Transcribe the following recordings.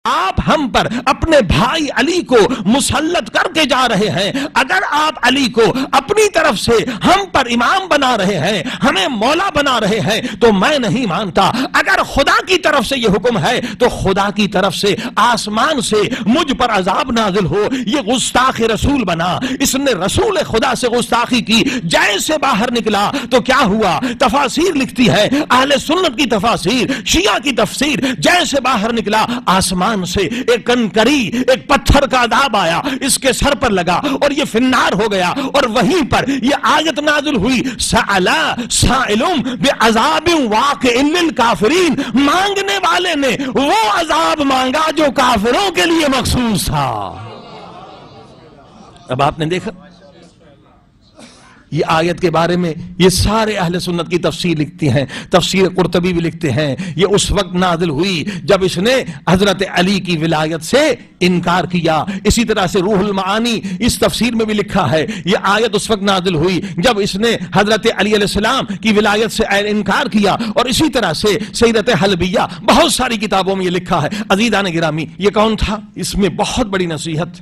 آپ ہم پر اپنے بھائی علی کو مسلط کر کے جا رہے ہیں، اگر آپ علی کو اپنی طرف سے ہم پر امام بنا رہے ہیں، ہمیں مولا بنا رہے ہیں، تو میں نہیں مانتا۔ اگر خدا کی طرف سے یہ حکم ہے تو خدا کی طرف سے آسمان سے مجھ پر عذاب نازل ہو۔ یہ گستاخ رسول بنا، اس نے رسول خدا سے گستاخی کی، جیسے باہر نکلا تو کیا ہوا؟ تفاسیر لکھتی ہے، اہل سنت کی تفاسیر، شیعہ کی تفسیر، جیسے باہر نکلا آسمان سے ایک کنکری، ایک پتھر کا عذاب آیا، اس کے سر پر لگا اور یہ فنار ہو گیا، اور وہیں پر یہ آیت نازل ہوئی، سألا سائل بعذاب واقع للکافرین، مانگنے والے نے وہ عذاب مانگا جو کافروں کے لیے مخصوص تھا۔ اب آپ نے دیکھا یہ آیت کے بارے میں یہ سارے اہل سنت کی تفسیر لکھتی ہیں، تفسیر قرطبی بھی لکھتے ہیں، یہ اس وقت نازل ہوئی جب اس نے حضرت علی کی ولایت سے انکار کیا۔ اسی طرح سے روح المعانی اس تفسیر میں بھی لکھا ہے، یہ آیت اس وقت نازل ہوئی جب اس نے حضرت علی علیہ السلام کی ولایت سے انکار کیا، اور اسی طرح سے سیرت حلبیہ، بہت ساری کتابوں میں یہ لکھا ہے۔ عزیزان گرامی، یہ کون تھا؟ اس میں بہت بڑی نصیحت،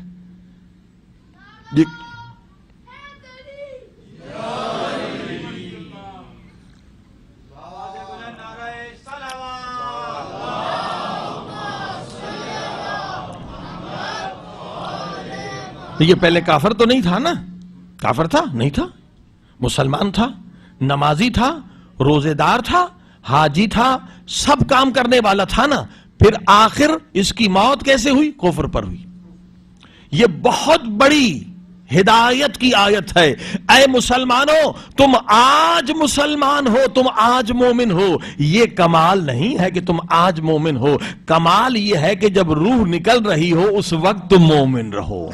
یہ پہلے کافر تو نہیں تھا نا؟ کافر تھا؟ نہیں تھا، مسلمان تھا، نمازی تھا، روزے دار تھا، حاجی تھا، سب کام کرنے والا تھا نا؟ پھر آخر اس کی موت کیسے ہوئی؟ کفر پر ہوئی۔ یہ بہت بڑی ہدایت کی آیت ہے۔ اے مسلمانوں، تم آج مسلمان ہو، تم آج مومن ہو، یہ کمال نہیں ہے کہ تم آج مومن ہو، کمال یہ ہے کہ جب روح نکل رہی ہو اس وقت تم مومن رہو۔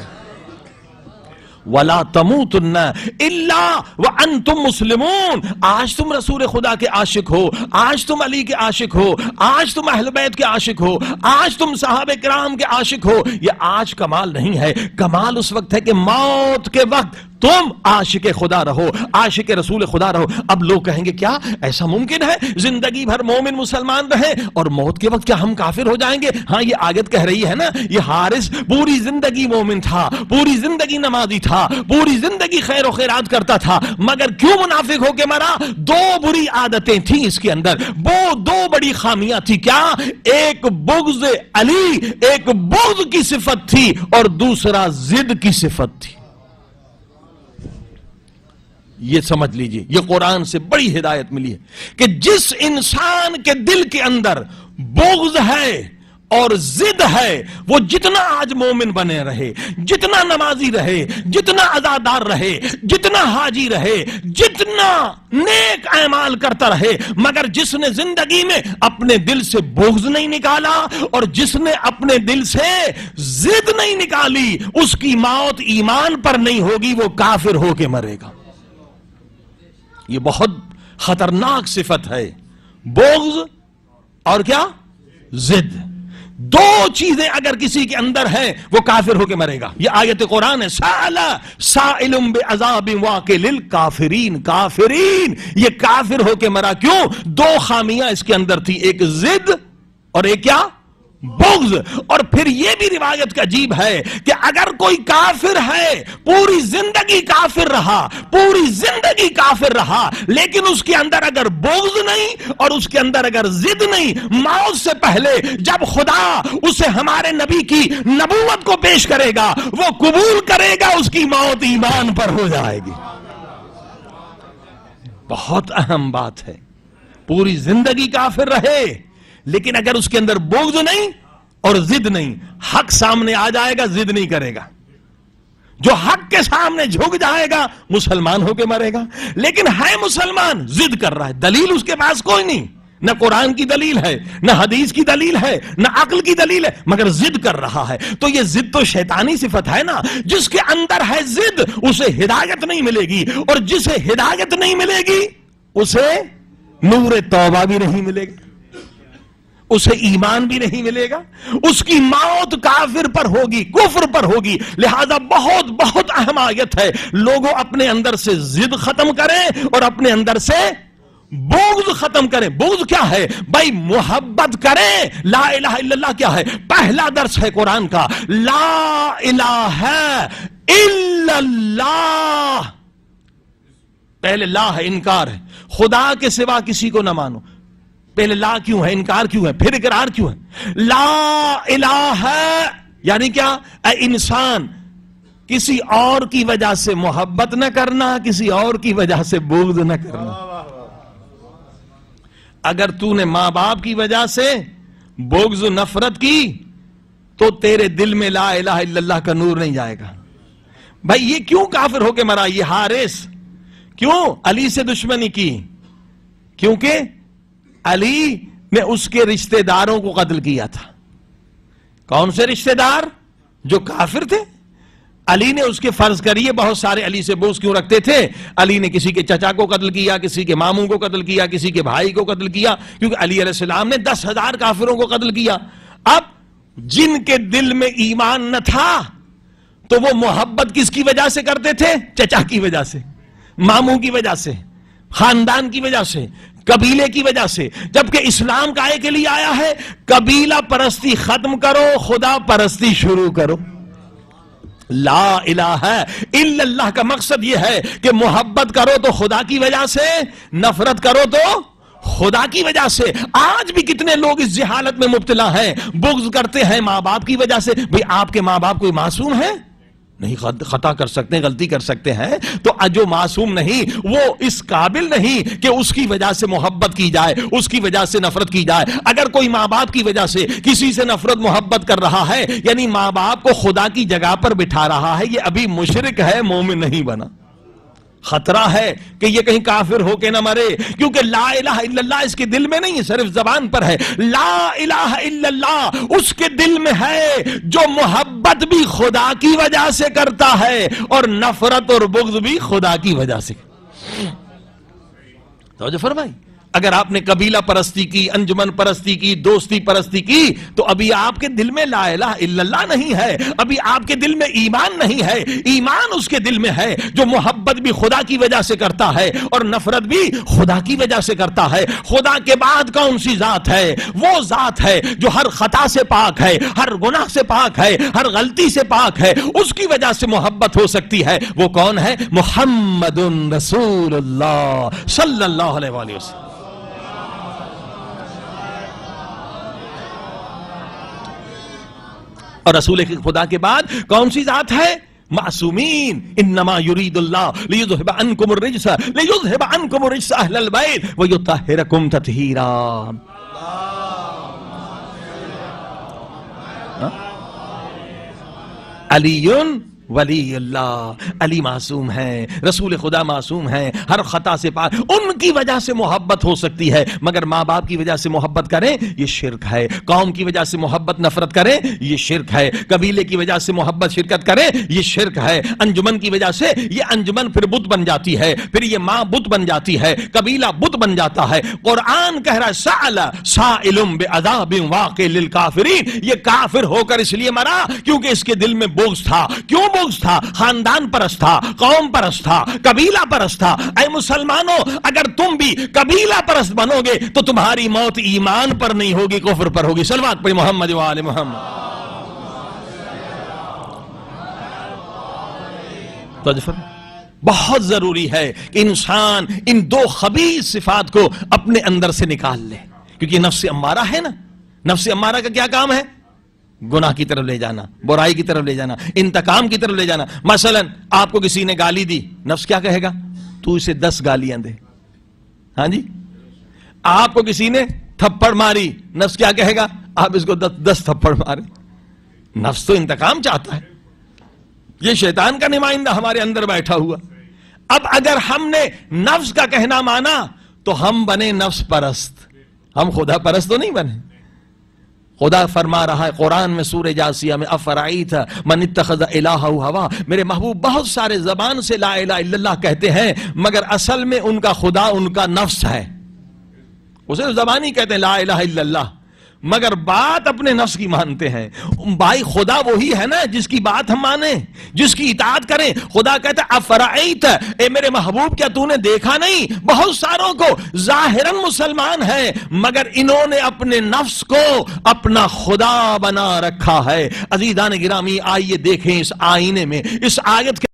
وَلَا تَمُوتُنَّ إِلَّا وَأَنْتُمْ مُسْلِمُونَ۔ آج تم رسول خدا کے عاشق ہو، آج تم علی کے عاشق ہو، آج تم اہل بیت کے عاشق ہو، آج تم صحابہ کرام کے عاشق ہو، یہ آج کمال نہیں ہے۔ کمال اس وقت ہے کہ موت کے وقت تم عاشق خدا رہو، عاشق رسول خدا رہو۔ اب لوگ کہیں گے کیا ایسا ممکن ہے زندگی بھر مومن مسلمان رہے اور موت کے وقت کیا ہم کافر ہو جائیں گے؟ ہاں، یہ آیت کہہ رہی ہے نا، یہ حارث پوری زندگی مومن تھا، پوری زندگی نمازی تھا، پوری زندگی خیر و خیرات کرتا تھا، مگر کیوں منافق ہو کے مرا؟ دو بری عادتیں تھیں اس کے اندر، وہ دو بڑی خامیاں تھی۔ کیا؟ ایک بغض علی، ایک بغض کی صفت تھی، اور دوسرا ضد کی صفت تھی۔ یہ سمجھ لیجئے، یہ قرآن سے بڑی ہدایت ملی ہے کہ جس انسان کے دل کے اندر بغض ہے اور ضد ہے، وہ جتنا آج مومن بنے رہے، جتنا نمازی رہے، جتنا عزادار رہے، جتنا حاجی رہے، جتنا نیک اعمال کرتا رہے، مگر جس نے زندگی میں اپنے دل سے بغض نہیں نکالا اور جس نے اپنے دل سے ضد نہیں نکالی، اس کی موت ایمان پر نہیں ہوگی، وہ کافر ہو کے مرے گا۔ یہ بہت خطرناک صفت ہے، بغض اور کیا؟ ضد۔ دو چیزیں اگر کسی کے اندر ہیں وہ کافر ہو کے مرے گا۔ یہ آیت قرآن ہے، سألا سائل بعذاب واقع للکافرین، کافرین، یہ کافر ہو کے مرا۔ کیوں؟ دو خامیاں اس کے اندر تھی، ایک ضد اور ایک کیا؟ بغض۔ اور پھر یہ بھی روایت کا عجیب ہے کہ اگر کوئی کافر ہے، پوری زندگی کافر رہا، پوری زندگی کافر رہا، لیکن اس کے اندر اگر بغض نہیں اور اس کے اندر اگر ضد نہیں، موت سے پہلے جب خدا اسے ہمارے نبی کی نبوت کو پیش کرے گا، وہ قبول کرے گا، اس کی موت ایمان پر ہو جائے گی۔ بہت اہم بات ہے، پوری زندگی کافر رہے لیکن اگر اس کے اندر بغض نہیں اور ضد نہیں، حق سامنے آ جائے گا، ضد نہیں کرے گا، جو حق کے سامنے جھک جائے گا مسلمان ہو کے مرے گا۔ لیکن ہے مسلمان، ضد کر رہا ہے، دلیل اس کے پاس کوئی نہیں، نہ قرآن کی دلیل ہے، نہ حدیث کی دلیل ہے، نہ عقل کی دلیل ہے، مگر ضد کر رہا ہے۔ تو یہ ضد تو شیطانی صفت ہے نا، جس کے اندر ہے ضد اسے ہدایت نہیں ملے گی، اور جسے ہدایت نہیں ملے گی اسے نور توبہ بھی نہیں ملے گی، اسے ایمان بھی نہیں ملے گا، اس کی موت کافر پر ہوگی، کفر پر ہوگی۔ لہذا بہت بہت اہم آیت ہے، لوگوں اپنے اندر سے ضد ختم کریں اور اپنے اندر سے بغض ختم کریں. بغض کیا ہے بھائی؟ محبت کریں. لا الہ الا اللہ کیا ہے؟ پہلا درس ہے قرآن کا. لا الہ الا اللہ. پہلے لا ہے، انکار ہے، خدا کے سوا کسی کو نہ مانو. پہلے لا کیوں ہے؟ انکار کیوں ہے؟ پھر اقرار کیوں ہے؟ لا الہ یعنی کیا؟ اے انسان، کسی اور کی وجہ سے محبت نہ کرنا، کسی اور کی وجہ سے بغض نہ کرنا. اگر تو نے ماں باپ کی وجہ سے بغض و نفرت کی تو تیرے دل میں لا الہ الا اللہ کا نور نہیں جائے گا. بھائی یہ کیوں کافر ہو کے مرا یہ حارث؟ کیوں علی سے دشمنی کی؟ کیونکہ علی نے اس کے رشتہ داروں کو قتل کیا تھا. کون سے رشتہ دار؟ جو کافر تھے. علی نے اس کے فرض کریے بہت سارے علی سے بغض کیوں رکھتے تھے؟ علی نے کسی کے چچا کو قتل کیا، کسی کے ماموں کو قتل کیا، کسی کے بھائی کو قتل کیا، کیونکہ علی علیہ السلام نے 10,000 کافروں کو قتل کیا. اب جن کے دل میں ایمان نہ تھا تو وہ محبت کس کی وجہ سے کرتے تھے؟ چچا کی وجہ سے، ماموں کی وجہ سے، خاندان کی وجہ سے، قبیلے کی وجہ سے. جبکہ اسلام کائے کے لیے آیا ہے؟ قبیلہ پرستی ختم کرو، خدا پرستی شروع کرو. لا الہ الا اللہ کا مقصد یہ ہے کہ محبت کرو تو خدا کی وجہ سے، نفرت کرو تو خدا کی وجہ سے. آج بھی کتنے لوگ اس جہالت میں مبتلا ہیں، بغض کرتے ہیں ماں باپ کی وجہ سے. بھئی آپ کے ماں باپ کوئی معصوم ہے؟ نہیں، خطا کر سکتے ہیں، غلطی کر سکتے ہیں. تو جو معصوم نہیں وہ اس قابل نہیں کہ اس کی وجہ سے محبت کی جائے، اس کی وجہ سے نفرت کی جائے. اگر کوئی ماں باپ کی وجہ سے کسی سے نفرت محبت کر رہا ہے، یعنی ماں باپ کو خدا کی جگہ پر بٹھا رہا ہے، یہ ابھی مشرک ہے، مومن نہیں بنا. خطرہ ہے کہ یہ کہیں کافر ہو کے نہ مرے، کیونکہ لا الہ الا اللہ اس کے دل میں نہیں، صرف زبان پر ہے. لا الہ الا اللہ اس کے دل میں ہے جو محبت بھی خدا کی وجہ سے کرتا ہے اور نفرت اور بغض بھی خدا کی وجہ سے. توجہ فرمائی. اگر آپ نے قبیلہ پرستی کی، انجمن پرستی کی، دوستی پرستی کی تو ابھی آپ کے دل میں لا الہ الا اللہ نہیں ہے، ابھی آپ کے دل میں ایمان نہیں ہے. ایمان اس کے دل میں ہے جو محبت بھی خدا کی وجہ سے کرتا ہے اور نفرت بھی خدا کی وجہ سے کرتا ہے. خدا کے بعد کون سی ذات ہے؟ وہ ذات ہے جو ہر خطا سے پاک ہے، ہر گناہ سے پاک ہے، ہر غلطی سے پاک ہے. اس کی وجہ سے محبت ہو سکتی ہے. وہ کون ہے؟ محمد رسول اللہ صلی اللہ علیہ وآلہ وسلم. اور رسول خدا کے بعد کون سی ذات ہے؟ معصومین. انما یرید اللہ لیذہب عنکم الرجس اہل البیت ویطہرکم تطہیرا. علی ولی اللہ. علی معصوم ہے، رسول خدا معصوم ہے، ہر خطا سے پاک. ان کی وجہ سے محبت ہو سکتی ہے، مگر ماں باپ کی وجہ سے محبت کریں یہ شرک ہے. قوم کی وجہ سے محبت نفرت کریں یہ شرک ہے. قبیلے کی وجہ سے محبت شرکت کریں یہ شرک ہے. انجمن کی وجہ سے یہ انجمن پھر بت بن جاتی ہے، پھر یہ ماں بت بن جاتی ہے، قبیلہ بت بن جاتا ہے. قرآن کہہ رہا ہے سأل سائل بعذاب واقع للکافرین. یہ کافر ہو کر اس لیے مرا کیونکہ اس کے دل میں بغض تھا. کیوں بغض تھا؟ خاندان پرست تھا، قوم پرست تھا، قبیلہ پرست تھا. اے مسلمانوں، اگر تم بھی قبیلہ پرست بنو گے تو تمہاری موت ایمان پر نہیں ہوگی، کفر پر ہوگی. صلوات پڑھی محمد و آل محمد. بہت ضروری ہے کہ انسان ان دو خبیث صفات کو اپنے اندر سے نکال لے، کیونکہ نفس امارہ ہے نا. نفس امارہ کا کیا کام ہے؟ گناہ کی طرف لے جانا، برائی کی طرف لے جانا، انتقام کی طرف لے جانا. مثلا آپ کو کسی نے گالی دی، نفس کیا کہے گا؟ تو اسے 10 گالیاں دے. ہاں جی. آپ کو کسی نے تھپڑ ماری، نفس کیا کہے گا؟ آپ اس کو 10 تھپڑ مارے. نفس تو انتقام چاہتا ہے. یہ شیطان کا نمائندہ ہمارے اندر بیٹھا ہوا. اب اگر ہم نے نفس کا کہنا مانا تو ہم بنے نفس پرست، ہم خدا پرست تو نہیں بنے. خدا فرما رہا ہے قرآن میں سورہ جاسیہ میں افرائیت من اتخذ الہہ ہوا. میرے محبوب بہت سارے زبان سے لا الہ الا اللہ کہتے ہیں مگر اصل میں ان کا خدا ان کا نفس ہے. وہ صرف زبانی کہتے ہیں لا الہ الا اللہ، مگر بات اپنے نفس کی مانتے ہیں. بھائی خدا وہی ہے نا جس کی بات ہم مانیں, جس کی اطاعت کریں. خدا کہتا ہے افرائیت, اے میرے محبوب کیا تو نے دیکھا نہیں بہت ساروں کو ظاہراً مسلمان ہیں مگر انہوں نے اپنے نفس کو اپنا خدا بنا رکھا ہے. عزیزان گرامی آئیے دیکھیں اس آئینے میں اس آیت کے